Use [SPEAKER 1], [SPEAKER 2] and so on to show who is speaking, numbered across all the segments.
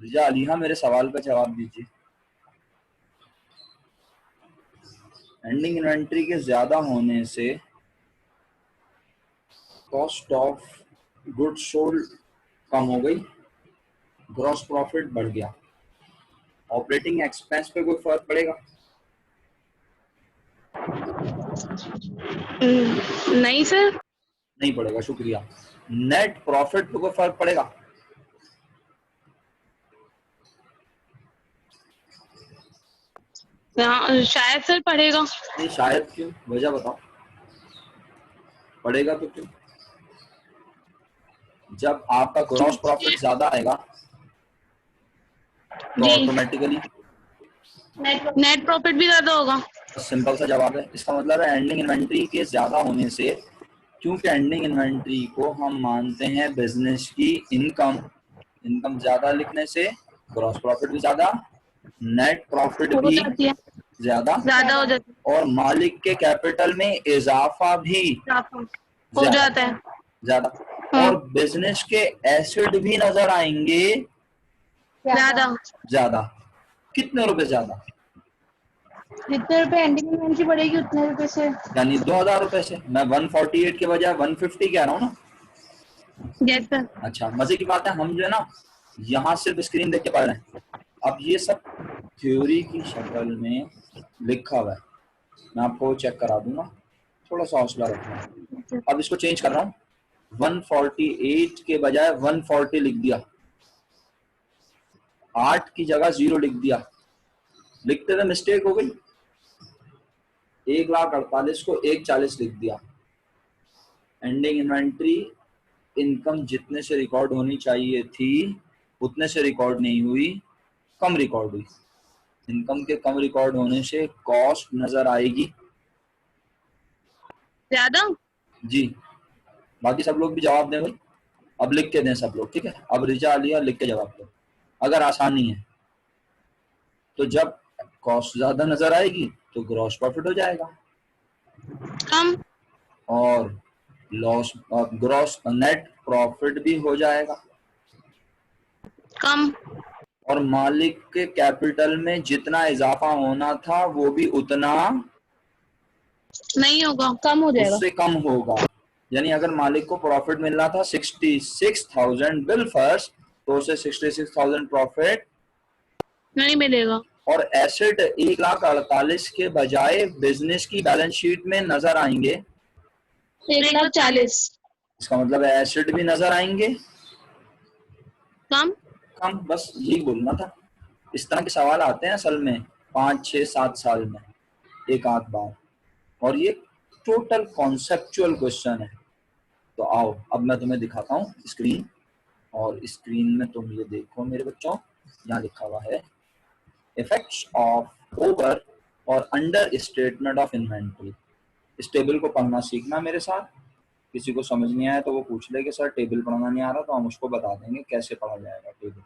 [SPEAKER 1] रिजा अलीहा मेरे सवाल का जवाब दीजिए। एंडिंग इन्वेंट्री के ज्यादा होने से कॉस्ट ऑफ गुड सोल्ड कम हो गई, ग्रॉस प्रॉफिट बढ़ गया, ऑपरेटिंग एक्सपेंस पे कोई फर्क पड़ेगा?
[SPEAKER 2] नहीं सर।
[SPEAKER 1] नहीं पड़ेगा, शुक्रिया। नेट प्रॉफिट पे कोई फर्क पड़ेगा?
[SPEAKER 2] शायद सर पड़ेगा।
[SPEAKER 1] नहीं, शायद क्यों? वजह बताओ। पड़ेगा तो क्यों? जब आपका ग्रॉस प्रॉफिट ज्यादा आएगा तो ऑटोमेटिकली
[SPEAKER 2] नेट प्रॉफिट भी ज्यादा होगा।
[SPEAKER 1] सिंपल सा जवाब है। इसका मतलब है एंडिंग इन्वेंट्री के ज्यादा होने से, क्योंकि एंडिंग इन्वेंट्री को हम मानते हैं बिजनेस की इनकम, इनकम ज्यादा लिखने से ग्रॉस प्रॉफिट भी ज्यादा, नेट प्रॉफिट भी ज्यादा
[SPEAKER 2] हो जाती है
[SPEAKER 1] और मालिक के कैपिटल में इजाफा भी
[SPEAKER 2] हो जाता है
[SPEAKER 1] ज्यादा। और बिजनेस के एसेट भी नजर आएंगे ज्यादा। कितने रुपए ज्यादा?
[SPEAKER 3] जितने रुपए एंडिंग इन्वेंट्री बढ़ेगी उतने रुपए से,
[SPEAKER 1] यानी 2000 रुपए से। मैं 148 के बजाय 150 कह रहा हूँ ना।
[SPEAKER 2] Yes sir.
[SPEAKER 1] अच्छा, मजे की बात है, हम जो है ना यहाँ सिर्फ स्क्रीन देख के पढ़ रहे हैं। अब ये सब थ्योरी की शक्ल में लिखा हुआ है, मैं आपको चेक करा दूंगा, थोड़ा सा हौसला रखना। अब इसको चेंज कर रहा हूँ, 148 के बजाय 140 लिख दिया, 8 की जगह 0 लिख दिया, लिखते हुए मिस्टेक हो गई, 1,48,000 को 1,40 लिख दिया। एंडिंग इन्वेंट्री इनकम जितने से रिकॉर्ड होनी चाहिए थी उतने से रिकॉर्ड नहीं हुई, कम रिकॉर्ड हुई। इनकम के कम रिकॉर्ड होने से कॉस्ट नजर आएगी
[SPEAKER 2] ज्यादा।
[SPEAKER 1] जी। बाकी सब लोग भी जवाब दें भाई, अब लिख के दें सब लोग, ठीक है? अब रिजा अलिया लिख के जवाब दो, अगर आसानी है तो। जब कॉस्ट ज्यादा नजर आएगी तो ग्रॉस प्रॉफिट हो जाएगा
[SPEAKER 2] कम,
[SPEAKER 1] और लॉस ग्रॉस नेट प्रॉफिट भी हो जाएगा
[SPEAKER 2] कम,
[SPEAKER 1] और मालिक के कैपिटल में जितना इजाफा होना था वो भी उतना
[SPEAKER 2] नहीं होगा,
[SPEAKER 3] कम हो जाएगा,
[SPEAKER 1] उससे कम होगा। यानी अगर मालिक को प्रॉफिट मिल रहा था 66,000 बिल फर्स्ट, तो उसे 66,000 प्रॉफिट
[SPEAKER 2] नहीं मिलेगा।
[SPEAKER 1] और एसेट 1,48,000 के बजाय बिजनेस की बैलेंस शीट में नजर आएंगे
[SPEAKER 3] 1,40,000।
[SPEAKER 1] इसका मतलब है एसेट भी नजर आएंगे
[SPEAKER 2] कम।
[SPEAKER 1] कम। बस यही बोलना था। इस तरह के सवाल आते हैं असल में 5, 6, 7 साल में एक आध बार, और ये टोटल कॉन्सेप्चुअल क्वेश्चन है। तो आओ अब मैं तुम्हें दिखाता हूँ स्क्रीन, और स्क्रीन में तुम ये देखो मेरे बच्चों, यहाँ लिखा हुआ है इफेक्ट्स ऑफ ओवर और अंडर स्टेटमेंट ऑफ इन्वेंट्री। इस टेबल को पढ़ना सीखना मेरे साथ। किसी को समझ नहीं आया तो वो पूछ ले कि सर टेबल पढ़ना नहीं आ रहा, तो हम उसको बता देंगे कैसे पढ़ा जाएगा टेबल।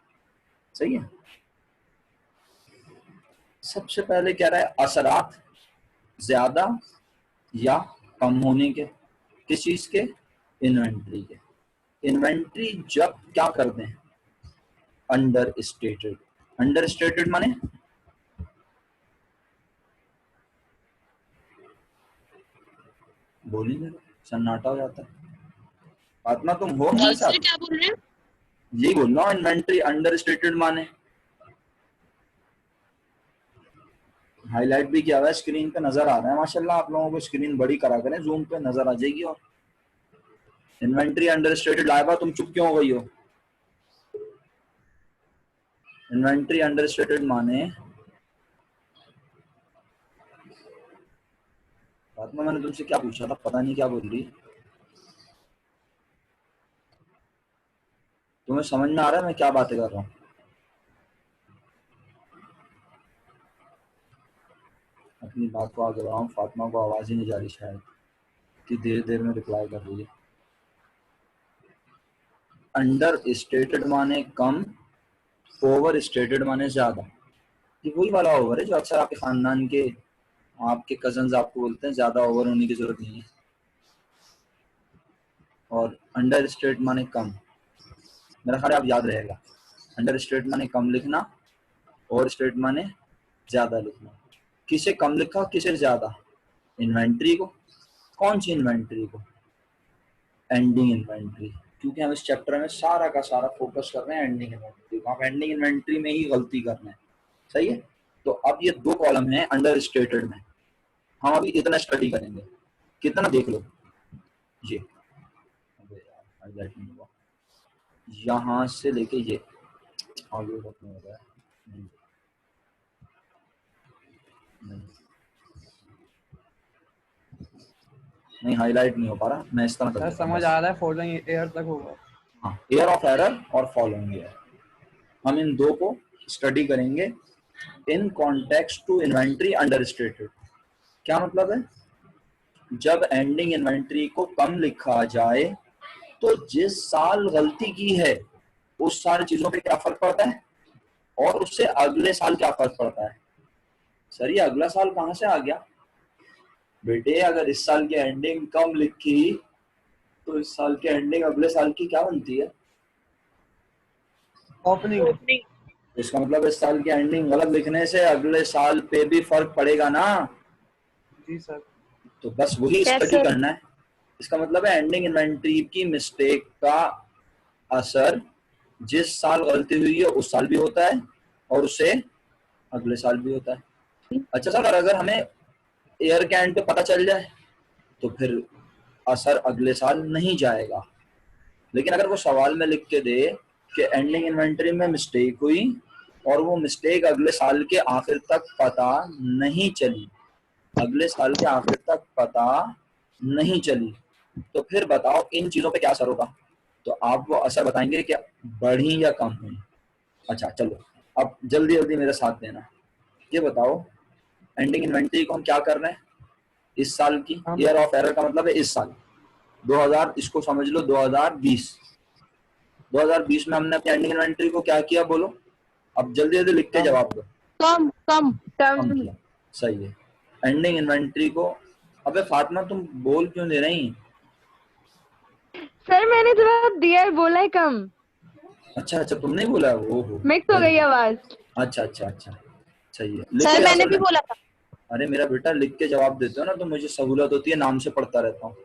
[SPEAKER 1] सही है? सबसे पहले कह रहा है असरात ज्यादा या कम होने के, किस चीज के? इन्वेंट्री के। इन्वेंट्री जब क्या कर दें? Under stated. अंडर स्टेटेड माने बोलिए, सन्नाटा हो जाता है। फातिमा तुम हो हमारे साथ?
[SPEAKER 2] क्या बोल रहे हैं?
[SPEAKER 1] यही बोल रहा हूँ, इन्वेंट्री अंडर स्टेटेड माने। हाईलाइट भी किया हुआ है, स्क्रीन पे नजर आ रहा है माशाल्लाह। आप लोगों को स्क्रीन बड़ी करा करें, जूम पे नजर आ जाएगी। और इन्वेंट्री अंडर स्टेटेड, लाइबा तुम चुप क्यों हो गई हो? इन्वेंट्री अंडर स्टेटेड माने, फातिमा मैंने तुमसे क्या पूछा था, पता नहीं क्या बोल रही। तुम्हें समझ में आ रहा है मैं क्या बातें कर रहा हूँ? अपनी बात को आगे बढ़ाऊं, फातिमा को आवाज ही नहीं जा रही शायद, कि देर देर में रिप्लाई कर रही है। अंडर स्टेटेड माने कम, ओवर स्टेटेड माने ज्यादा। ये वही वाला ओवर है जो अक्सर आपके खानदान के, आपके कजन्स आपको बोलते हैं ज्यादा ओवर होने की जरूरत नहीं है। और अंडर स्टेट माने कम, मेरा ख्याल आप याद रहेगा। अंडर स्टेट माने कम लिखना, ओवर स्टेट माने ज्यादा लिखना। किसे कम लिखा, किसे ज्यादा? इन्वेंट्री को। कौन सी इन्वेंट्री को? एंडिंग इन्वेंट्री, क्योंकि हम इस चैप्टर में सारा का सारा फोकस कर रहे हैं एंडिंग इन्वेंट्री को। आप एंडिंग इन्वेंट्री में ही गलती करना है, सही है। तो अब ये 2 कॉलम है अंडर स्टेटेड में, हम अभी इतना स्टडी करेंगे। कितना देख लो, ये हाईलाइट नहीं हुआ, यहाँ से लेके ये आगे तक नहीं हो रहा है। नहीं, नहीं हाईलाइट नहीं हो पा रहा, मैं इस तरह कर
[SPEAKER 4] सर
[SPEAKER 1] देता हूं
[SPEAKER 4] समझ
[SPEAKER 1] बस।
[SPEAKER 4] आ रहा है, फॉलोइंग एयर तक होगा।
[SPEAKER 1] हाँ, एयर ऑफ एरर और फॉलोइंग एयर, हम इन 2 को स्टडी करेंगे in context to inventory under stated. क्या मतलब है? जब एंडिंग इन्वेंट्री को कम लिखा जाए तो जिस साल गलती की है उस सारी चीजों पे क्या फर्क पड़ता है, और उससे अगले साल क्या फर्क पड़ता है। सर ये अगला साल कहां से आ गया बेटे? अगर इस साल की एंडिंग कम लिखी तो इस साल की एंडिंग अगले साल की क्या बनती है?
[SPEAKER 4] ओपनिंग।
[SPEAKER 1] इसका मतलब इस साल की एंडिंग गलत लिखने से अगले साल पे भी फर्क पड़ेगा ना।
[SPEAKER 4] जी सर।
[SPEAKER 1] तो बस वही स्टडी करना है। इसका मतलब है एंडिंग इन्वेंट्री की मिस्टेक का असर जिस साल गलती हुई है उस साल भी होता है और उससे अगले साल भी होता है। अच्छा सर, अगर हमें एयर के एंड पे पता चल जाए तो फिर असर अगले साल नहीं जाएगा, लेकिन अगर वो सवाल में लिख के दे कि एंडिंग इन्वेंट्री में मिस्टेक हुई और वो मिस्टेक अगले साल के आखिर तक पता नहीं चली, अगले साल के आखिर तक पता नहीं चली, तो फिर बताओ इन चीजों पे क्या असर होगा? तो आप वो असर बताएंगे कि बढ़ी या कम हुई। अच्छा चलो, अब जल्दी जल्दी मेरे साथ देना। ये बताओ एंडिंग इन्वेंट्री को हम क्या कर रहे हैं इस साल की? ईयर ऑफ एरर का मतलब है इस साल 2000, इसको समझ लो 2020 में हमने अपनी एंडिंग इन्वेंट्री को क्या किया बोलो? अब जल्दी जल्दी लिख के जवाब दो।
[SPEAKER 2] कम कम
[SPEAKER 1] कम किया, सही है। एंडिंग इन्वेंट्री को, अबे फातिमा तुम बोल क्यों दे रही?
[SPEAKER 3] सर मैंने जवाब दिया है, बोला है कम।
[SPEAKER 1] अच्छा अच्छा, तुमने बोला? ओहो,
[SPEAKER 3] मिक्स हो गई आवाज।
[SPEAKER 1] अच्छा अच्छा अच्छा, सही है। लिख
[SPEAKER 2] सर
[SPEAKER 1] के
[SPEAKER 2] मैंने
[SPEAKER 1] असल
[SPEAKER 2] भी
[SPEAKER 1] में,
[SPEAKER 2] बोला था।
[SPEAKER 1] अरे मेरा बेटा लिख के जवाब देते हो ना तो मुझे सहूलत होती है, नाम से पढ़ता रहता हूँ।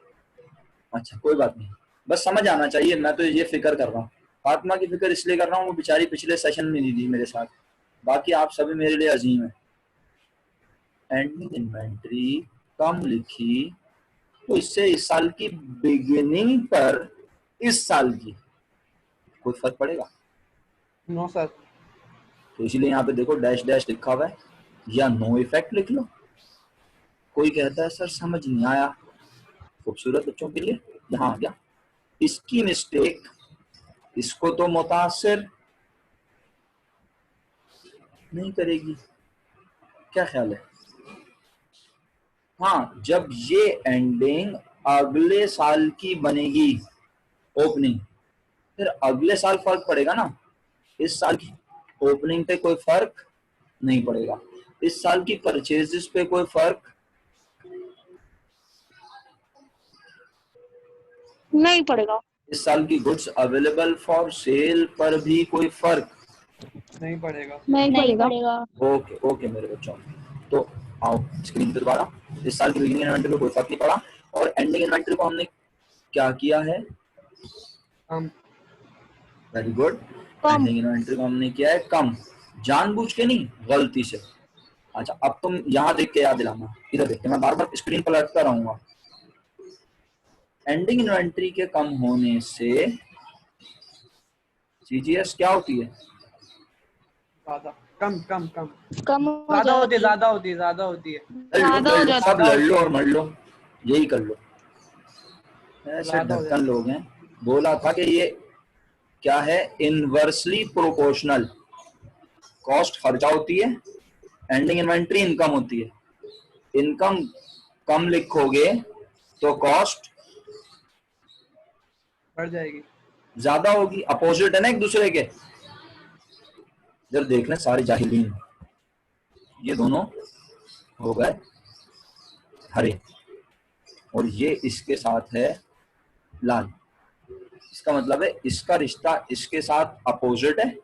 [SPEAKER 1] अच्छा कोई बात नहीं, बस समझ आना चाहिए। मैं तो ये फिक्र कर रहा हूँ, फातिमा की फिक्र इसलिए कर रहा हूँ, वो बेचारी पिछले सेशन में नहीं थी मेरे साथ, बाकी आप सभी मेरे लिए अजीम है। एंडिंग इन्वेंट्री कम लिखी तो इससे इस साल की बिगिनिंग पर इस साल की कोई फर्क पड़ेगा?
[SPEAKER 4] No sir.
[SPEAKER 1] तो इसीलिए यहाँ पे देखो डैश डैश लिखा हुआ है, या नो इफेक्ट लिख लो। कोई कहता है सर समझ नहीं आया, खूबसूरत बच्चों के लिए यहाँ आ गया। इसकी मिस्टेक इसको तो मुतासिर नहीं करेगी, क्या ख्याल है? हाँ, जब ये एंडिंग अगले साल की बनेगी ओपनिंग, फिर अगले साल फर्क पड़ेगा ना। इस साल की ओपनिंग पे कोई फर्क नहीं पड़ेगा, इस साल की परचेजेस पे कोई फर्क
[SPEAKER 2] नहीं पड़ेगा।
[SPEAKER 1] इस साल की गुड्स अवेलेबल फॉर सेल पर भी कोई फर्क
[SPEAKER 4] नहीं पड़ेगा।
[SPEAKER 2] नहीं पड़ेगा।
[SPEAKER 1] ओके ओके मेरे बच्चों, तो आओ स्क्रीन पे दोबारा। इस साल की बिगिनिंग इन्वेंटरी पे कोई फर्क नहीं पड़ा, और एंडिंग इन्वेंटरी को हमने क्या किया है?
[SPEAKER 4] कम।
[SPEAKER 1] Very good.
[SPEAKER 2] कम।
[SPEAKER 1] एंडिंग इन्वेंटरी को हमने किया है कम, जानबूझ के नहीं, गलती से। अच्छा अब तुम यहाँ देख के याद दिलाना, इधर देख के, मैं बार बार स्क्रीन पर लटका रहूंगा। एंडिंग इन्वेंटरी के कम होने से सीजीएस क्या होती है?
[SPEAKER 4] ज्यादा। कम कम कम।
[SPEAKER 2] कम
[SPEAKER 4] ज्यादा होती है, ज्यादा होती है, ज्यादा होती है।
[SPEAKER 2] ज्यादा हो जाता
[SPEAKER 1] सब लड़ लो और मर लो, यही कर लो। ऐसे
[SPEAKER 4] ज्यादा हो
[SPEAKER 1] ढक्कन लोग हैं। बोला था कि ये क्या है? Inversely proportional. कॉस्ट खर्चा होती है, एंडिंग इन्वेंटरी इनकम होती है। इनकम कम लिखोगे तो कॉस्ट
[SPEAKER 4] बढ़ जाएगी।
[SPEAKER 1] ज्यादा होगी, अपोजिट है ना एक दूसरे के। जब देख लें सारे जाहिलीन, ये दोनों हो गए हरे और ये इसके साथ है लाल। इसका मतलब है इसका रिश्ता इसके साथ अपोजिट है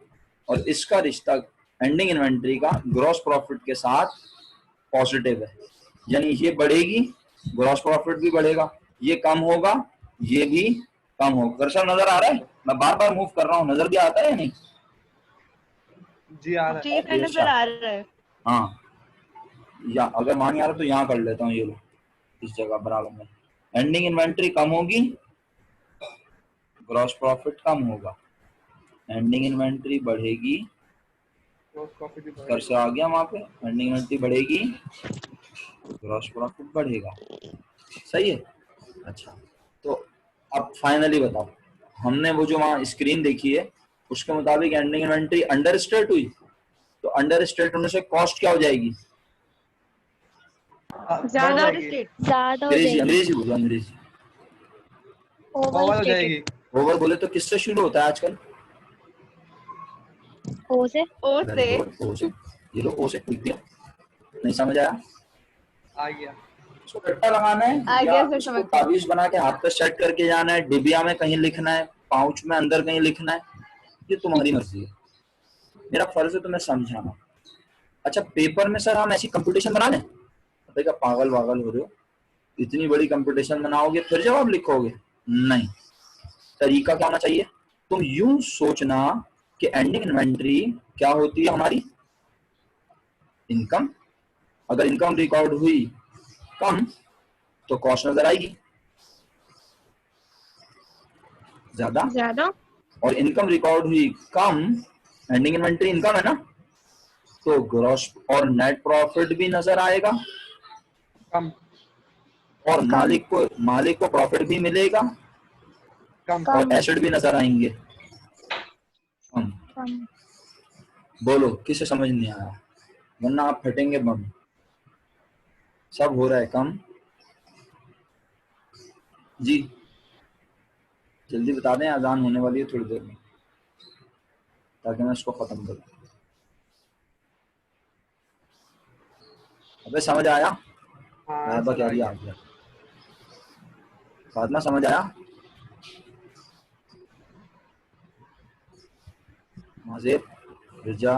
[SPEAKER 1] और इसका रिश्ता एंडिंग इन्वेंट्री का ग्रॉस प्रॉफिट के साथ पॉजिटिव है, यानी ये बढ़ेगी ग्रॉस प्रॉफिट भी बढ़ेगा, ये कम होगा ये भी कम होगा। कर्सर नजर आ रहा है? मैं बार बार मूव कर रहा हूँ, नजर भी आता है या नहीं?
[SPEAKER 4] जी आ रहा
[SPEAKER 3] जी
[SPEAKER 4] है।
[SPEAKER 3] फ्रेंड नजर आ रहा है।
[SPEAKER 1] हाँ, या अगर मान नहीं आ रहा तो यहाँ कर लेता हूँ, ये लो इस जगह बराबर में। एंडिंग इन्वेंट्री कम होगी, ग्रॉस प्रॉफिट कम होगा। एंडिंग इन्वेंट्री बढ़ेगी,
[SPEAKER 4] ग्रॉस प्रॉफिट भी
[SPEAKER 1] कर से आ गया वहां पे, एंडिंग इन्वेंट्री बढ़ेगी, ग्रॉस प्रॉफिट बढ़ेगा। सही है? अच्छा, तो अब फाइनली बताओ, हमने वो जो वहां स्क्रीन देखी है उसके मुताबिक एंडिंग इन्वेंट्री अंडर स्टेट हुई, तो अंडर स्टेट होने से कॉस्ट क्या हो जाएगी?
[SPEAKER 4] बढ़
[SPEAKER 3] ज्यादा
[SPEAKER 4] जाएगी,
[SPEAKER 3] स्टेट
[SPEAKER 2] ज्यादा हो
[SPEAKER 1] अंग्रेजी
[SPEAKER 2] जाएगी,
[SPEAKER 1] अंग्रेजी बोलो, अंग्रेजी।
[SPEAKER 2] ओवर
[SPEAKER 4] ओवर हो
[SPEAKER 2] स्टेटेड,
[SPEAKER 4] जाएगी।
[SPEAKER 1] ओवर बोले तो किससे शुरू होता है आजकल?
[SPEAKER 2] ओ से।
[SPEAKER 3] ओ
[SPEAKER 1] वेरी
[SPEAKER 3] से
[SPEAKER 1] गुड, ओ से। ये लो, ओ से लिख दिया। नहीं समझ आया?
[SPEAKER 4] आ गया।
[SPEAKER 1] इसको रट्टा लगाना है
[SPEAKER 3] आ
[SPEAKER 1] या
[SPEAKER 3] गया सर,
[SPEAKER 1] इसको
[SPEAKER 3] समझ गया।
[SPEAKER 1] ताबीज बना के हाथ पे सेट करके जाना है, डिबिया में कहीं लिखना है, पाउच में अंदर कहीं लिखना है, ये तुम्हारी मर्जी है। मेरा फर्ज है तुम्हें समझाना। अच्छा, पेपर में सर हम ऐसी कंपटीशन बना लें? क्या पागल वागल हो रहे हो? इतनी बड़ी कंपटीशन बनाओगे फिर जवाब लिखोगे? नहीं, तरीका क्या होना चाहिए? तुम यूं सोचना कि एंडिंग इन्वेंट्री क्या होती है हमारी? इनकम। अगर इनकम रिकॉर्ड हुई कम तो कॉस्ट नजर आएगी ज्यादा,
[SPEAKER 2] ज्यादा।
[SPEAKER 1] और इनकम रिकॉर्ड हुई कम, एंडिंग इन्वेंट्री इनकम है ना, तो ग्रॉस और नेट प्रॉफिट भी नजर आएगा,
[SPEAKER 4] कम
[SPEAKER 1] और
[SPEAKER 2] कम।
[SPEAKER 1] मालिक को प्रॉफिट भी मिलेगा,
[SPEAKER 4] कम
[SPEAKER 1] और
[SPEAKER 2] कम।
[SPEAKER 1] एसेट भी नजर आएंगे कम।
[SPEAKER 2] कम।
[SPEAKER 1] बोलो किसे समझ नहीं आया, वरना आप फटेंगे बम। सब हो रहा है कम जी, जल्दी बता दें, अजान होने वाली है थोड़ी देर में, ताकि मैं इसको खत्म करूं। अबे समझ आया?
[SPEAKER 4] हाँ
[SPEAKER 1] क्या
[SPEAKER 4] सर आ
[SPEAKER 1] रही आ
[SPEAKER 4] गया।
[SPEAKER 1] गया? फातिमा समझ आया? माजिद, रिजा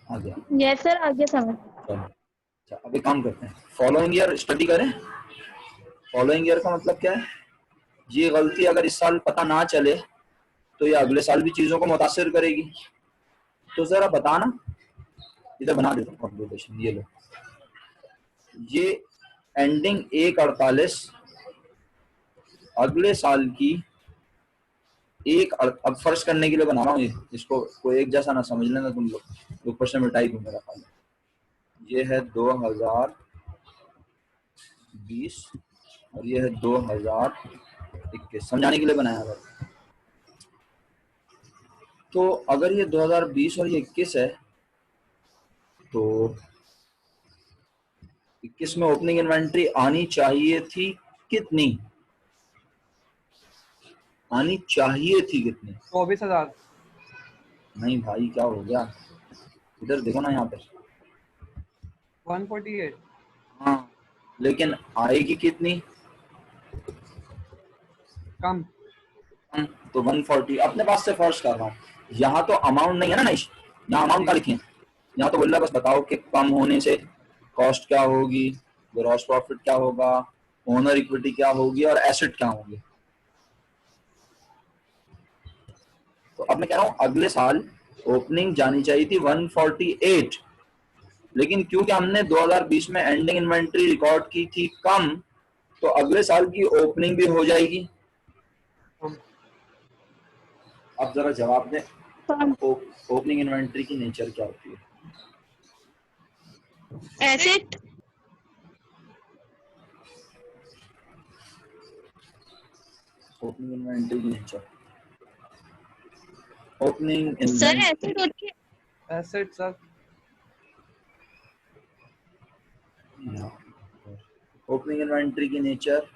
[SPEAKER 1] आ गया?
[SPEAKER 2] यस सर, आगे समझ।
[SPEAKER 1] चलो, अच्छा अभी काम करते हैं, फॉलोइंग ईयर स्टडी करें। फॉलोइंग ईयर का मतलब क्या है? ये गलती अगर इस साल पता ना चले तो ये अगले साल भी चीजों को मुतासिर करेगी, तो जरा बताना। इधर बना देता हूँ कंप्यूटेशन, ये लो, ये एंडिंग 1/48 अगले साल की अब फर्ज करने के लिए बना रहा हूँ, ये इसको कोई एक जैसा ना समझ लेना तुम लोग, ऊपर से मिटाई दूं मेरा खाली। ये है 2020 और ये है 2021, समझाने के लिए बनाया हुआ। तो अगर ये 2020 और ये 21 है, तो 21 में ओपनिंग इन्वेंट्री आनी चाहिए थी कितनी? आनी चाहिए थी कितनी?
[SPEAKER 4] 24,000।
[SPEAKER 1] नहीं भाई, क्या हो गया? इधर देखो ना, यहाँ पे
[SPEAKER 4] 148।
[SPEAKER 1] हाँ, लेकिन आएगी कितनी?
[SPEAKER 4] कम।
[SPEAKER 1] तो 140 अपने पास से फर्ज कर रहा हूँ। यहाँ तो अमाउंट नहीं है ना नाइश, यहाँ अमाउंट का लिखे, यहाँ तो बोल रहा बस बताओ कि कम होने से कॉस्ट क्या होगी, ग्रॉस प्रॉफिट क्या होगा, ओनर इक्विटी क्या होगी, और एसेट क्या होंगे। तो अब मैं कह रहा हूँ अगले साल ओपनिंग जानी चाहिए थी 148, लेकिन क्योंकि हमने 2020 में एंडिंग इन्वेंट्री रिकॉर्ड की थी कम, तो अगले साल की ओपनिंग भी हो जाएगी।
[SPEAKER 4] कम।
[SPEAKER 1] अब जरा जवाब दें,
[SPEAKER 2] कम।
[SPEAKER 1] ओपनिंग इन्वेंट्री की नेचर क्या होती है?
[SPEAKER 2] एसेट।
[SPEAKER 1] ओपनिंग इन्वेंट्री की nature, opening
[SPEAKER 2] sir
[SPEAKER 1] inventory,
[SPEAKER 2] asset होती है।
[SPEAKER 4] Asset sir.
[SPEAKER 1] ओपनिंग इन्वेंट्री की नेचर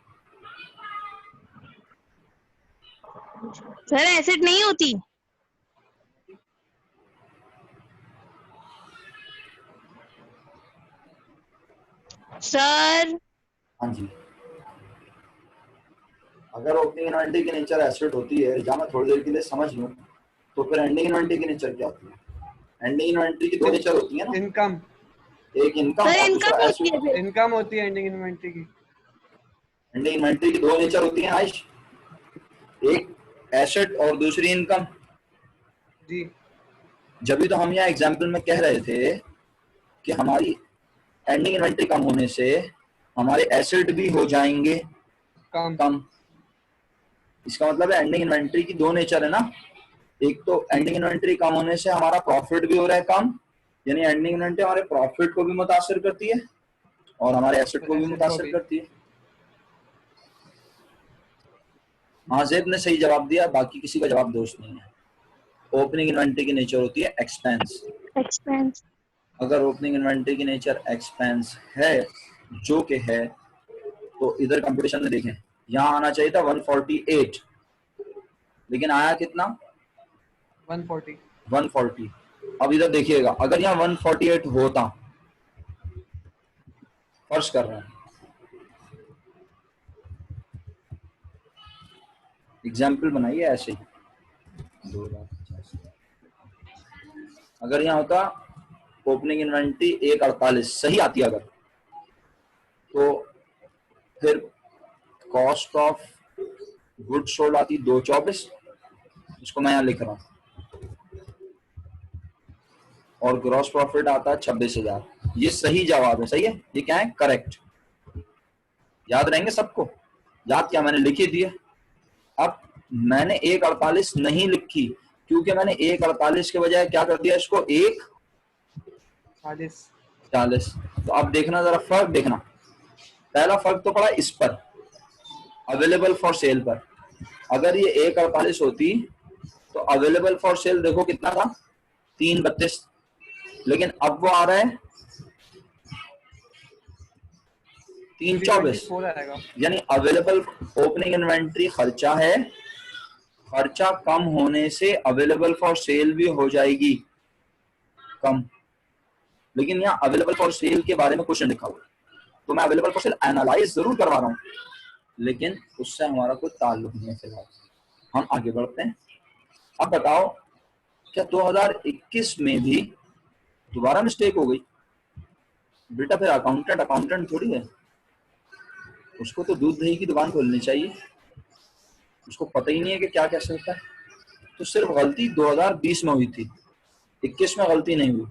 [SPEAKER 2] सर एसेट नहीं होती। सर
[SPEAKER 1] हाँ जी, अगर ओपनिंग इन्वेंट्री की नेचर एसेट होती है, जहाँ मैं थोड़ी देर के लिए समझ लूँ, तो फिर एंडिंग इन्वेंटरी की नेचर क्या होती है? एंडिंग इन्वेंटरी की दो नेचर होती है ना,
[SPEAKER 4] इनकम
[SPEAKER 1] एक इनकम
[SPEAKER 2] सर
[SPEAKER 1] और
[SPEAKER 2] इनकम
[SPEAKER 1] दूसरा
[SPEAKER 2] होती
[SPEAKER 1] एसेट।
[SPEAKER 2] है फिर।
[SPEAKER 4] इनकम होती है एंडिंग इन्वेंटरी की।
[SPEAKER 1] एंडिंग इन्वेंटरी की दो नेचर होती है आयुष, एक एसेट और दूसरी इनकम।
[SPEAKER 4] जी
[SPEAKER 1] जब भी तो हम यहाँ एग्जाम्पल में कह रहे थे कि हमारी एंडिंग इन्वेंटरी कम होने से हमारे एसेट भी हो जाएंगे
[SPEAKER 4] कम।
[SPEAKER 1] कम। इसका मतलब है एंडिंग इन्वेंटरी की दो नेचर है ना, एक तो एंडिंग इन्वेंटरी कम होने से हमारा प्रॉफिट भी हो रहा है कम, यानी एंडिंग इन्वेंटरी हमारे प्रॉफिट को भी मुतासर करती है और हमारे एसेट को भी
[SPEAKER 4] एसेट को
[SPEAKER 1] मुतासर
[SPEAKER 4] भी।
[SPEAKER 1] करती है। हाँ, ज़ेब ने सही जवाब दिया, बाकी किसी का जवाब दोस्त नहीं है। ओपनिंग इन्वेंटरी की नेचर होती है एक्सपेंस।
[SPEAKER 2] एक्सपेंस।
[SPEAKER 1] अगर ओपनिंग इन्वेंटरी की नेचर एक्सपेंस है, जो कि है, तो इधर कंपटीशन में देखें, यहाँ आना चाहिए था 148, लेकिन आया कितना?
[SPEAKER 4] 140।
[SPEAKER 1] 140। अब इधर देखिएगा, अगर यहाँ 148 होता, फर्ज कर रहे हैं, एग्जाम्पल बनाइए ऐसे ही 2,50,000। अगर यहाँ होता ओपनिंग इन्वेंटरी 148 सही आती अगर, तो फिर कॉस्ट ऑफ गुड सोल्ड आती 224, इसको मैं यहाँ लिख रहा हूँ, और ग्रॉस प्रॉफिट आता है 26,000। ये सही जवाब है, सही है, ये क्या है? करेक्ट। याद रहेंगे सबको? याद क्या, मैंने लिख ही दिया। अब मैंने 148 नहीं लिखी क्योंकि मैंने 148 के बजाय क्या कर दिया, इसको 140। तो अब देखना जरा फर्क देखना, पहला फर्क तो पड़ा इस पर, अवेलेबल फॉर सेल पर। अगर ये 148 होती तो अवेलेबल फॉर सेल देखो कितना था, 332, लेकिन अब वो आ रहा है 324,
[SPEAKER 4] 324 आएगा।
[SPEAKER 1] यानी अवेलेबल ओपनिंग इन्वेंट्री खर्चा है, खर्चा कम होने से अवेलेबल फॉर सेल भी हो जाएगी कम। लेकिन यहाँ अवेलेबल फॉर सेल के बारे में क्वेश्चन लिखा हुआ है, तो मैं अवेलेबल फॉर सेल एनालाइज जरूर करवा रहा हूँ, लेकिन उससे हमारा कोई ताल्लुक नहीं है फिलहाल। हम आगे बढ़ते हैं। अब बताओ, क्या 2021 में भी दोबारा मिस्टेक हो गई? बेटा फिर अकाउंटेंट थोड़ी है, उसको तो दूध दही की दुकान खोलनी चाहिए, उसको पता ही नहीं है कि क्या कैसे होता है। तो सिर्फ गलती 2020 में हुई थी, 21 में गलती नहीं हुई।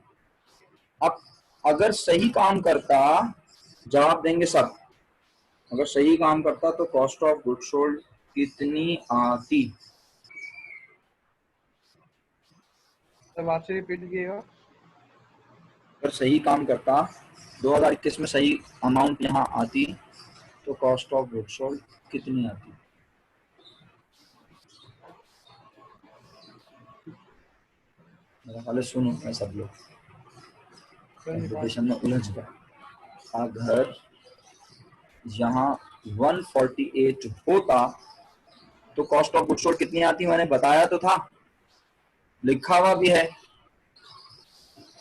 [SPEAKER 1] अब अगर सही काम करता, जवाब देंगे सब, अगर सही काम करता तो कॉस्ट ऑफ गुड सोल्ड कितनी आती?
[SPEAKER 4] तब आपसे रिपीट कीजिएगा।
[SPEAKER 1] अगर सही काम करता, 2021 में सही अमाउंट यहाँ आती, तो कॉस्ट ऑफ गुड सोल्ड कितनी आती? मेरा ख्याल है सुनो मैं सब लोग, कंपटीशन में उलझ गया। अगर यहाँ 148 होता तो कॉस्ट ऑफ गुड सोल्ड कितनी आती? मैंने बताया तो था, लिखा हुआ भी है,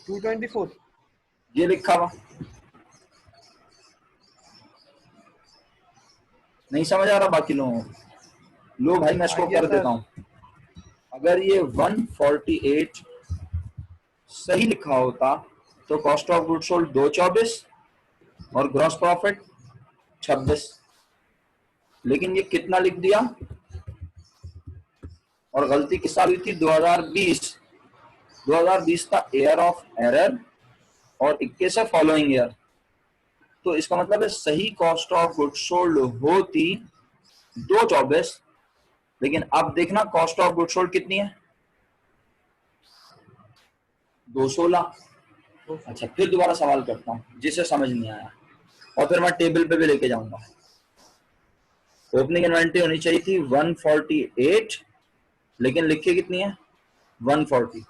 [SPEAKER 4] 224।
[SPEAKER 1] ये लिखा हुआ। नहीं समझ आ रहा बाकी लोगों को? लो भाई मैं इसको
[SPEAKER 4] आइए
[SPEAKER 1] कर
[SPEAKER 4] सर।
[SPEAKER 1] देता हूं। अगर ये 148 सही लिखा होता तो कॉस्ट ऑफ गुड सोल्ड 224 और ग्रॉस प्रॉफिट 26, लेकिन ये कितना लिख दिया, और गलती किस साल हुई थी? 2020। 2020 का ईयर ऑफ एरर और 21 है फॉलोइंग ईयर, तो इसका मतलब है सही कॉस्ट ऑफ गुड सोल्ड होती 224, लेकिन अब देखना कॉस्ट ऑफ गुड सोल्ड कितनी है, 216। अच्छा फिर दोबारा सवाल करता हूं जिसे समझ नहीं आया, और फिर मैं टेबल पे भी लेके जाऊंगा। ओपनिंग इन्वेंटरी होनी चाहिए थी 148, लेकिन लिखी कितनी है 140,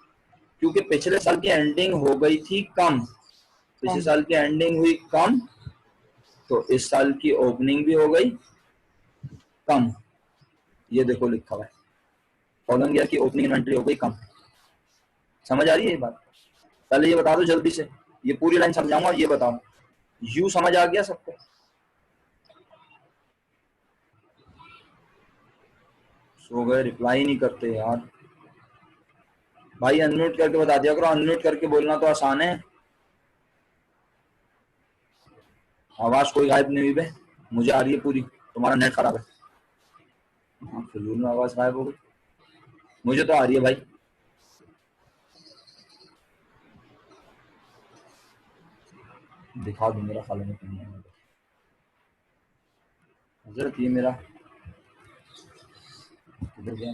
[SPEAKER 1] क्योंकि पिछले साल की एंडिंग हो गई थी कम, पिछले साल की एंडिंग हुई कम, तो इस साल की ओपनिंग भी हो गई कम। ये देखो लिखा हुआ है, फॉलोइंग ईयर की ओपनिंग इन्वेंटरी हो गई कम। समझ आ रही है ये बात? पहले ये बता दो जल्दी से, ये पूरी लाइन समझाऊंगा, ये बताओ यू समझ आ गया सबको? सो गए, रिप्लाई नहीं करते यार। भाई अनम्यूट करके बता दिया करो, अनम्यूट करके बोलना तो आसान है। आवाज कोई गायब नहीं हुई बे, मुझे आ रही है पूरी, तुम्हारा नेट खराब है। हाँ, फिजूल में आवाज गायब हो गई, मुझे तो आ रही है भाई। दिखा दूं मेरा खाली में नहीं है हजरत, ये मेरा किधर गया?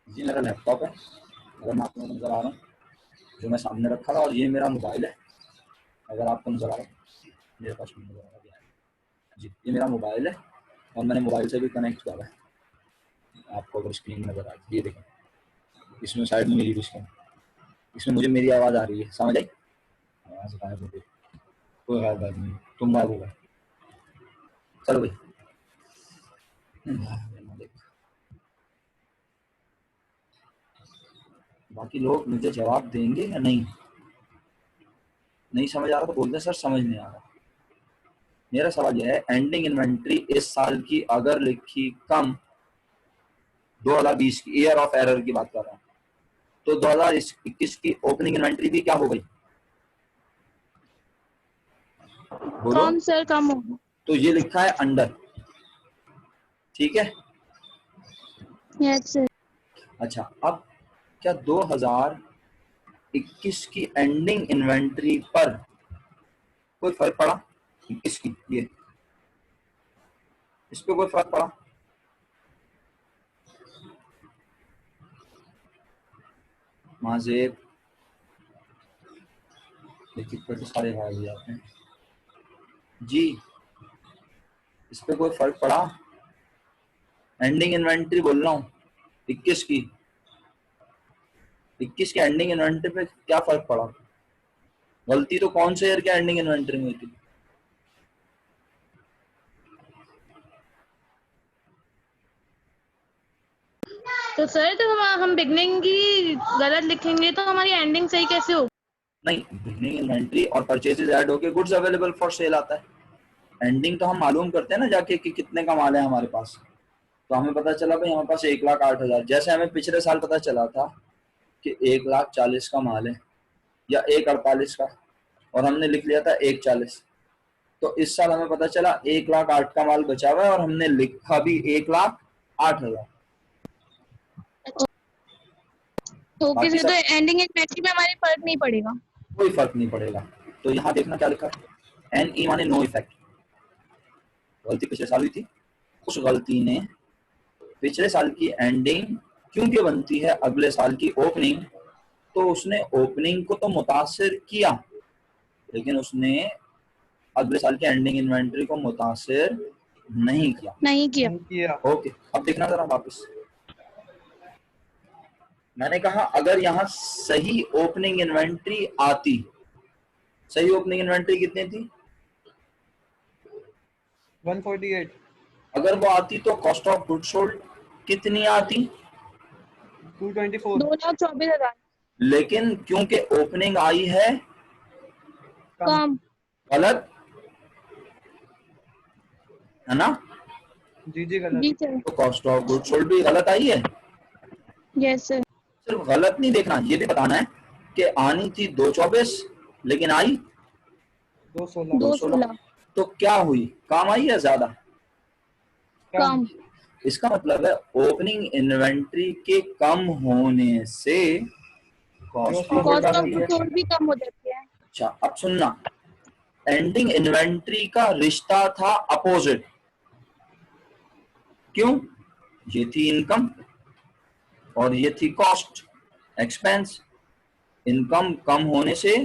[SPEAKER 1] ये मेरा लैपटॉप है, अगर मैं आपको नजर आ रहा हूँ, जो मैं सामने रखा था, और ये मेरा मोबाइल है, अगर आपको नजर आ रहा है, मेरे पास नजर आ रहा है जी, ये मेरा मोबाइल है और मैंने मोबाइल से भी कनेक्ट किया है। आपको अगर स्क्रीन नजर आ रही है, ये देखें, इसमें साइड में मेरी स्क्रीन, इसमें मुझे मेरी आवाज आ रही है, समझ आई? आवाज गायब हो गई, कोई गायब नहीं, तुम गायब हो गए। चलो भाई, बाकी लोग मुझे जवाब देंगे या नहीं? नहीं समझ आ रहा तो बोलते सर समझ नहीं आ रहा। मेरा सवाल यह है, एंडिंग इन्वेंट्री इस साल की अगर लिखी कम, 2020 की ईयर ऑफ एरर की बात कर रहा हूँ, तो 2021 की ओपनिंग इन्वेंट्री भी क्या हो गई? बोलो।
[SPEAKER 2] कम सर, कम होगा।
[SPEAKER 1] तो ये लिखा है अंडर, ठीक है।
[SPEAKER 2] Yes sir.
[SPEAKER 1] अच्छा, अब क्या 2021 की एंडिंग इन्वेंट्री पर कोई फर्क पड़ा? 21 की ये, इस पे कोई फर्क पड़ा? माजेब देखिए, तो सारे गायब हो जाते हैं जी, इस पे कोई फर्क पड़ा? एंडिंग इन्वेंट्री बोल रहा हूँ 21 की, 21 की एंडिंग इन्वेंट्री पे क्या फर्क पड़ा? गलती तो कौन से ईयर के एंडिंग इन्वेंट्री में हुई थी?
[SPEAKER 2] तो सर, तो हम बिगनिंग की गलत लिखेंगे तो हमारी एंडिंग सही कैसे होगी?
[SPEAKER 1] नहीं, बिगनिंग इन्वेंट्री और परचेजेस ऐड होके गुड्स अवेलेबल फॉर सेल आता है। एंडिंग तो हम मालूम करते हैं ना जाके कि कितने का माल है हमारे पास, तो हमें पता चला भाई हमारे पास 1,08,000, जैसे हमें पिछले साल पता चला था कि 1,40,000 का माल है या 1,48 का, और हमने लिख लिया था 1,40,000। तो इस साल हमें पता चला 1,08,000 का माल बचा हुआ है और हमने लिखा भी 1,08,000।
[SPEAKER 2] ओके
[SPEAKER 1] बाकी
[SPEAKER 2] सर, तो
[SPEAKER 1] सब
[SPEAKER 2] एंडिंग इन्वेंट्री में हमारे फर्क नहीं पड़ेगा?
[SPEAKER 1] कोई फर्क नहीं पड़ेगा। तो यहाँ देखना क्या लिखा है, एन ई माने नो इफेक्ट। गलती पिछले साल हुई थी, उस गलती ने पिछले साल की एंडिंग क्योंकि बनती है अगले साल की ओपनिंग, तो उसने ओपनिंग को तो मुतासिर किया, लेकिन उसने अगले साल की एंडिंग इन्वेंट्री को मुतासिर नहीं किया।
[SPEAKER 2] नहीं किया।
[SPEAKER 4] नहीं किया।
[SPEAKER 1] ओके, अब देखना जरा वापस, मैंने कहा अगर यहाँ सही ओपनिंग इन्वेंट्री आती, सही ओपनिंग इन्वेंट्री कितनी थी?
[SPEAKER 4] 148।
[SPEAKER 1] अगर वो आती तो कॉस्ट ऑफ गुड सोल्ड कितनी आती?
[SPEAKER 4] 224।
[SPEAKER 2] 2,24,000
[SPEAKER 1] लेकिन क्योंकि ओपनिंग आई है
[SPEAKER 2] कम।
[SPEAKER 1] गलत, है ना,
[SPEAKER 4] जी जी गलत।
[SPEAKER 2] जी सर।
[SPEAKER 1] तो कॉस्ट ऑफ गुड सोल्ड भी गलत आई है।
[SPEAKER 2] Yes sir.
[SPEAKER 1] सिर्फ गलत नहीं देखना, ये भी बताना है कि आनी थी 224 लेकिन आई
[SPEAKER 4] 216।
[SPEAKER 2] 2,16
[SPEAKER 1] तो क्या हुई, कम आई या ज्यादा?
[SPEAKER 2] कम।
[SPEAKER 1] इसका मतलब है ओपनिंग इन्वेंट्री के कम होने से कॉस्ट भी बढ़
[SPEAKER 2] कॉस्ट ऑफ
[SPEAKER 1] जाती
[SPEAKER 2] गुड्स
[SPEAKER 1] है।
[SPEAKER 2] सोल्ड भी कम हो जाती है।
[SPEAKER 1] अच्छा, अब सुनना, एंडिंग इन्वेंट्री का रिश्ता था अपोजिट। क्यों? ये थी इनकम और ये थी कॉस्ट, एक्सपेंस। इनकम कम होने से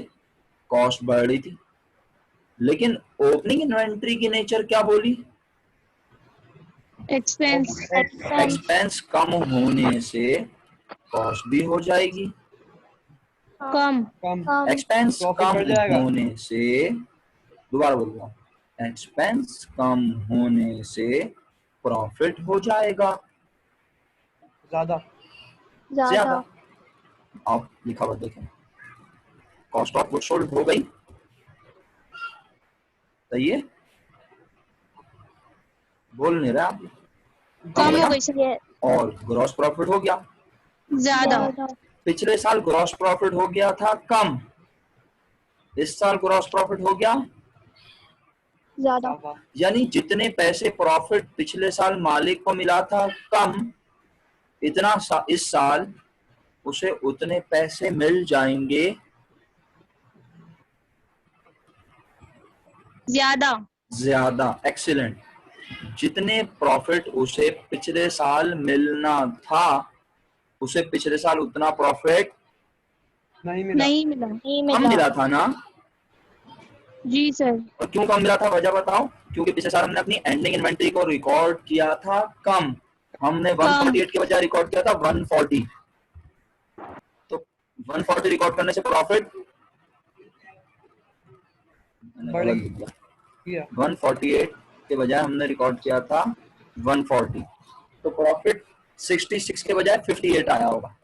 [SPEAKER 1] कॉस्ट बढ़ रही थी, लेकिन ओपनिंग इन्वेंट्री की नेचर क्या बोली?
[SPEAKER 2] एक्सपेंस कम।
[SPEAKER 1] एक्सपेंस कम होने से कॉस्ट भी हो जाएगी,
[SPEAKER 2] कम।
[SPEAKER 4] कम।
[SPEAKER 1] एक्सपेंस
[SPEAKER 4] प्रॉफिट
[SPEAKER 1] कम
[SPEAKER 4] बढ़ जाएगा।
[SPEAKER 1] होने से, दोबारा बोल रहा हूँ, एक्सपेंस कम होने से प्रॉफिट हो जाएगा
[SPEAKER 4] ज्यादा।
[SPEAKER 1] ज्यादा। आप लिखा हुआ देखें, कॉस्ट ऑफ गुड्स सोल्ड हो गई, सही है, बोल नहीं रहे आप?
[SPEAKER 2] कम हो गई सर।
[SPEAKER 1] और ग्रॉस प्रॉफिट हो गया
[SPEAKER 2] ज्यादा।
[SPEAKER 1] पिछले साल ग्रॉस प्रॉफिट हो गया था कम, इस साल ग्रॉस प्रॉफिट हो गया
[SPEAKER 3] ज्यादा।
[SPEAKER 4] ज़्यादा।
[SPEAKER 1] यानी जितने पैसे प्रॉफिट पिछले साल मालिक को मिला था कम, इस साल उसे उतने पैसे मिल जाएंगे ज्यादा। एक्सीलेंट। जितने प्रॉफिट उसे पिछले साल मिलना था, उसे पिछले साल उतना प्रॉफिट
[SPEAKER 4] नहीं मिला।
[SPEAKER 1] कम मिला था ना।
[SPEAKER 2] जी सर।
[SPEAKER 1] और क्यों कम मिला था, वजह बताओ। क्योंकि पिछले साल हमने अपनी एंडिंग इन्वेंटरी को रिकॉर्ड किया था कम, हमने 148 के बजाय रिकॉर्ड किया था 140। तो 140 रिकॉर्ड करने से प्रॉफिट
[SPEAKER 4] बढ़ेगी।
[SPEAKER 1] 148 के बजाय हमने रिकॉर्ड किया था 140, तो प्रॉफिट 66 के बजाय 58 आया होगा।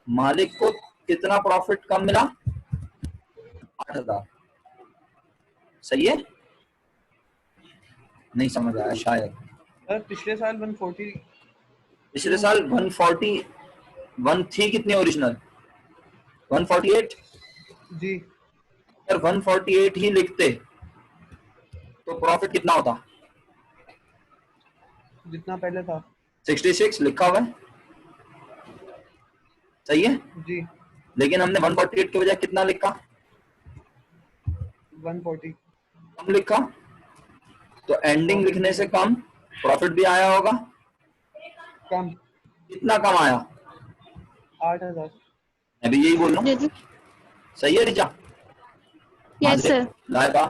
[SPEAKER 1] मालिक को कितना प्रॉफिट कम मिला, 8000। सही है, नहीं समझ आया शायद।
[SPEAKER 4] सर पिछले साल 140।
[SPEAKER 1] पिछले साल 141 थी कितनी ओरिजिनल, 148।
[SPEAKER 4] जी।
[SPEAKER 1] अगर 148 ही लिखते तो प्रॉफिट कितना होता,
[SPEAKER 4] जितना पहले था।
[SPEAKER 1] 66 लिखा हुआ है, सही है।
[SPEAKER 4] जी।
[SPEAKER 1] लेकिन हमने 148 के बजाय कितना लिखा,
[SPEAKER 4] 140।
[SPEAKER 1] कम लिखा, तो एंडिंग लिखने से कम प्रॉफिट भी आया होगा।
[SPEAKER 4] कम।
[SPEAKER 1] कितना कम आया,
[SPEAKER 4] 8000।
[SPEAKER 1] मैं भी यही बोल रहा हूँ। सही है Richa.
[SPEAKER 2] Yes sir.
[SPEAKER 1] Laiba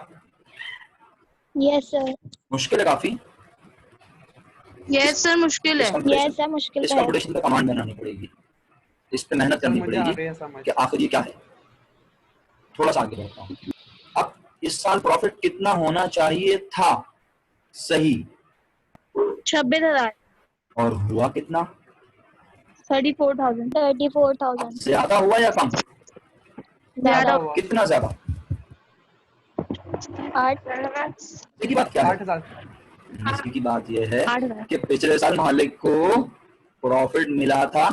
[SPEAKER 3] yes sir.
[SPEAKER 1] मुश्किल है काफी।
[SPEAKER 2] यस सर मुश्किल है।
[SPEAKER 3] यस सर मुश्किल
[SPEAKER 1] इस
[SPEAKER 3] है।
[SPEAKER 1] कंपटीशन पे कमांड बनानी पड़ेगी, इस पे मेहनत करनी
[SPEAKER 4] मुझे आ
[SPEAKER 1] पड़ेगी
[SPEAKER 4] गया समझ।
[SPEAKER 1] कि आखिर ये क्या है। थोड़ा सा आगे बढ़ता हूँ। अब इस साल प्रॉफिट कितना होना चाहिए था सही,
[SPEAKER 2] 26,000।
[SPEAKER 1] और हुआ कितना,
[SPEAKER 2] 34,000।
[SPEAKER 3] 34,000।
[SPEAKER 1] ज्यादा हुआ या कम,
[SPEAKER 2] ज्यादा।
[SPEAKER 4] हुआ।
[SPEAKER 1] कितना ज्यादा।
[SPEAKER 3] 8।
[SPEAKER 1] की बात क्या है,
[SPEAKER 4] 8000।
[SPEAKER 1] मजे की बात यह है
[SPEAKER 2] 8,000।
[SPEAKER 1] कि पिछले साल मालिक को प्रॉफिट मिला था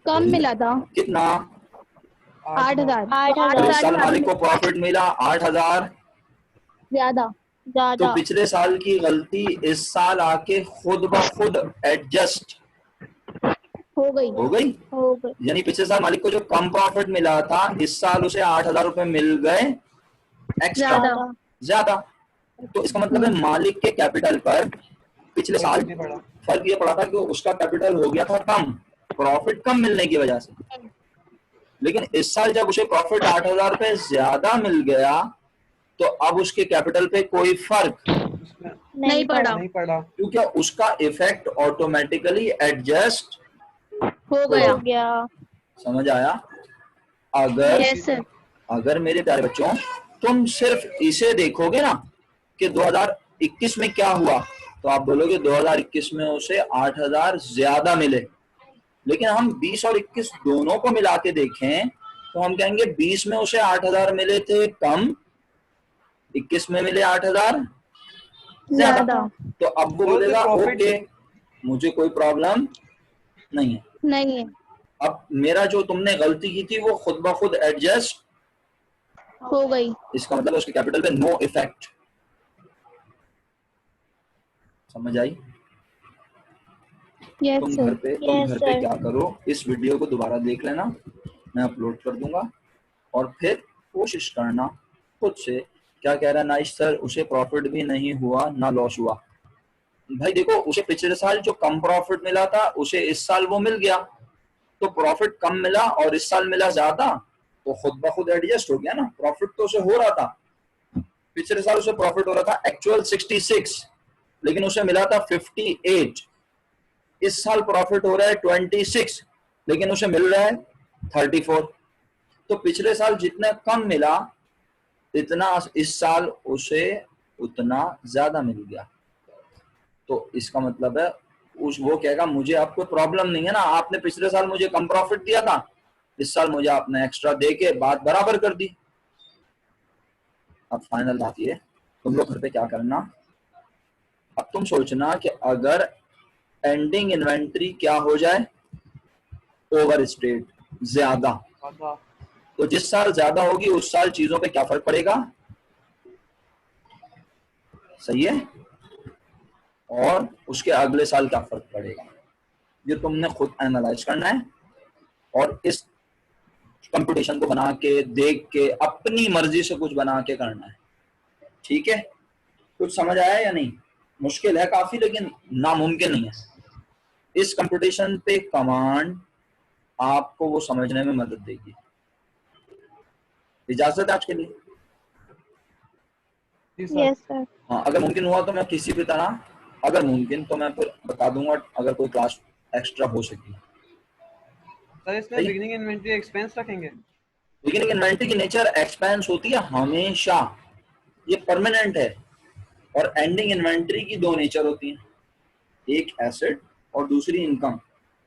[SPEAKER 2] कम मिला था
[SPEAKER 1] कितना,
[SPEAKER 2] 8,000।
[SPEAKER 1] और इस साल मालिक को प्रॉफिट मिला 8000।
[SPEAKER 2] ज्यादा।
[SPEAKER 1] तो
[SPEAKER 3] ज्यादा।
[SPEAKER 1] पिछले साल की गलती इस साल आके खुद ब खुद एडजस्ट
[SPEAKER 2] हो गई।
[SPEAKER 1] हो गई।
[SPEAKER 3] हो गए।
[SPEAKER 1] यानी पिछले साल मालिक को जो कम प्रॉफिट मिला था, इस साल उसे 8000 रुपए मिल गए एक्स्ट्रा,
[SPEAKER 2] ज्यादा।
[SPEAKER 1] ज्यादा। तो इसका मतलब है मालिक के कैपिटल पर पिछले साल
[SPEAKER 4] नहीं पड़ा।
[SPEAKER 1] फर्क ये पड़ा था कि उसका कैपिटल हो गया था कम, प्रॉफिट कम मिलने की वजह से। लेकिन इस साल जब उसे प्रॉफिट 8000 रुपए ज्यादा मिल गया, तो अब उसके कैपिटल पे कोई फर्क
[SPEAKER 4] उसमें
[SPEAKER 2] नहीं पड़ा।
[SPEAKER 4] नहीं पड़ा।
[SPEAKER 1] क्योंकि उसका इफेक्ट ऑटोमेटिकली एडजस्ट
[SPEAKER 2] हो
[SPEAKER 3] हो गया।
[SPEAKER 1] समझ आया। अगर
[SPEAKER 2] यस सर।
[SPEAKER 1] अगर मेरे प्यारे बच्चों तुम सिर्फ इसे देखोगे ना कि 2021 में क्या हुआ, तो आप बोलोगे 2021 में उसे 8000 ज्यादा मिले। लेकिन हम 20 और 21 दोनों को मिला के देखें तो हम कहेंगे 20 में उसे 8000 मिले थे कम, 21 में मिले 8000 ज्यादा। तो अब वो बोलेगा ओके मुझे कोई प्रॉब्लम नहीं है।
[SPEAKER 2] नहीं है।
[SPEAKER 1] अब मेरा जो तुमने गलती की थी वो खुद ब खुद एडजस्ट
[SPEAKER 2] हो गई।
[SPEAKER 1] इसका मतलब उसके कैपिटल पे नो इफेक्ट। समझ आई।
[SPEAKER 2] यस
[SPEAKER 1] तुम
[SPEAKER 2] सर।
[SPEAKER 1] घर पे क्या करो, इस वीडियो को दोबारा देख लेना, मैं अपलोड कर दूंगा, और फिर कोशिश करना खुद से। क्या कह रहा है नाइश सर, उसे प्रॉफिट भी नहीं हुआ ना लॉस हुआ। भाई देखो, उसे पिछले साल जो कम प्रॉफिट मिला था उसे इस साल वो मिल गया, तो प्रॉफिट कम मिला और इस साल मिला ज्यादा, तो खुद ब खुद एडजस्ट हो गया ना। प्रॉफिट तो उसे हो रहा था, पिछले साल उसे प्रॉफिट हो रहा था एक्चुअल 66, लेकिन उसे मिला था 58। इस साल प्रॉफिट हो रहा है 26, लेकिन उसे मिल रहा है 34। तो पिछले साल जितना कम मिला, इतना इस साल उसे उतना ज्यादा मिल गया। तो इसका मतलब है वो कहेगा मुझे आपको प्रॉब्लम नहीं है ना, आपने पिछले साल मुझे कम प्रॉफिट दिया था, इस साल मुझे आपने एक्स्ट्रा दे के बात बराबर कर दी। अब फाइनल बात ये, तुम लोग घर पे क्या करना, तुम सोचना कि अगर एंडिंग इन्वेंट्री क्या हो जाए, ओवर स्टेट, ज्यादा,
[SPEAKER 4] ज़्यादा।
[SPEAKER 1] तो जिस साल ज्यादा होगी उस साल चीजों पे क्या फर्क पड़ेगा, सही है, और उसके अगले साल क्या फर्क पड़ेगा, ये तुमने खुद एनालाइज करना है और इस कंप्यूटेशन को बना के देख के अपनी मर्जी से कुछ बना के करना है। ठीक है, कुछ समझ आया या नहीं? मुश्किल है काफी लेकिन नामुमकिन नहीं है। इस कंप्यूटेशन पे कमांड आपको वो समझने में मदद देगी। इजाजत है आज के लिए?
[SPEAKER 4] जी सर।
[SPEAKER 3] Yes sir.
[SPEAKER 1] हाँ, अगर मुमकिन हुआ तो मैं किसी भी तरह, अगर मुमकिन तो मैं फिर बता दूंगा अगर कोई क्लास एक्स्ट्रा हो सके।
[SPEAKER 4] सर इसमें
[SPEAKER 1] सही।
[SPEAKER 4] बिगनिंग इन्वेंट्री एक्सपेंस रखेंगे?
[SPEAKER 1] लेकिन इन्वेंट्री की नेचर एक्सपेंस होती है हमेशा, ये परमानेंट है। और एंडिंग इन्वेंट्री की दो नेचर होती हैं, एक एसेट और दूसरी इनकम।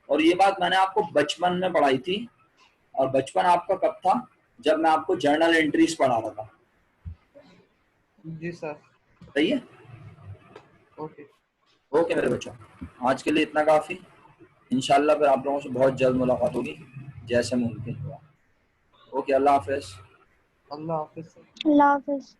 [SPEAKER 1] और ये बात मैंने आपको बचपन में पढ़ाई थी, और बचपन आपका कब था, जब मैं आपको जर्नल एंट्रीज पढ़ा रहा था।
[SPEAKER 4] जी सर।
[SPEAKER 1] सही है।
[SPEAKER 4] ओके।
[SPEAKER 1] ओके मेरे बच्चों, आज के लिए इतना काफी। इंशाल्लाह फिर आप लोगों से बहुत जल्द मुलाकात होगी जैसे मुमकिन हुआ। ओके, अल्लाह हाफिज।
[SPEAKER 4] अल्लाह हाफिज़ सर।
[SPEAKER 3] अल्लाह हाफिज।